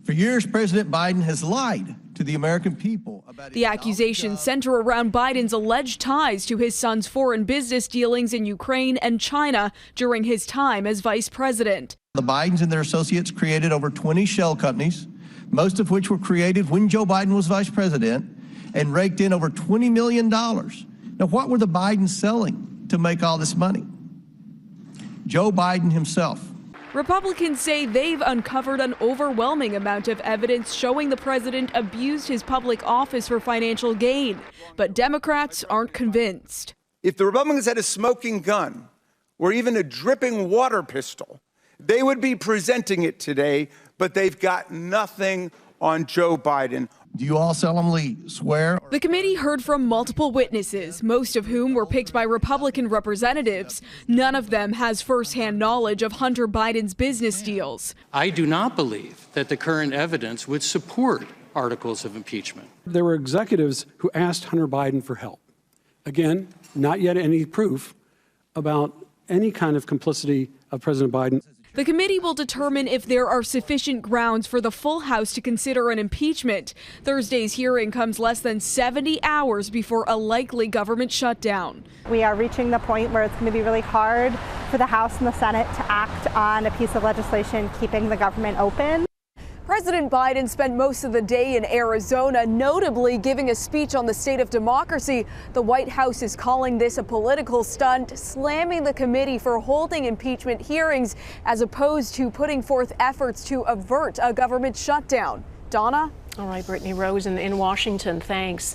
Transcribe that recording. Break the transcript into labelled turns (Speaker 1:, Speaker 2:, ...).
Speaker 1: For years, President Biden has lied to the American people about
Speaker 2: the accusations center around Biden's alleged ties to his son's foreign business dealings in Ukraine and China during his time as vice president.
Speaker 1: The Bidens and their associates created over 20 shell companies, most of which were created when Joe Biden was vice president, and raked in over $20 million. Now, what were the Bidens selling to make all this money? Joe Biden himself.
Speaker 2: Republicans say they've uncovered an overwhelming amount of evidence showing the president abused his public office for financial gain. But Democrats aren't convinced.
Speaker 3: If the Republicans had a smoking gun or even a dripping water pistol, they would be presenting it today, but they've got nothing on Joe Biden.
Speaker 1: Do you all solemnly swear?
Speaker 2: The committee heard from multiple witnesses, most of whom were picked by Republican representatives. None of them has firsthand knowledge of Hunter Biden's business deals.
Speaker 4: I do not believe that the current evidence would support articles of impeachment.
Speaker 5: There were executives who asked Hunter Biden for help. Again, not yet any proof about any kind of complicity of President Biden.
Speaker 2: The committee will determine if there are sufficient grounds for the full House to consider an impeachment. Thursday's hearing comes less than 70 hours before a likely government shutdown.
Speaker 6: We are reaching the point where it's going to be really hard for the House and the Senate to act on a piece of legislation keeping the government open.
Speaker 2: President Biden spent most of the day in Arizona, notably giving a speech on the state of democracy. The White House is calling this a political stunt, slamming the committee for holding impeachment hearings as opposed to putting forth efforts to avert a government shutdown. Donna?
Speaker 7: All right, Brittany Rosen in Washington, thanks.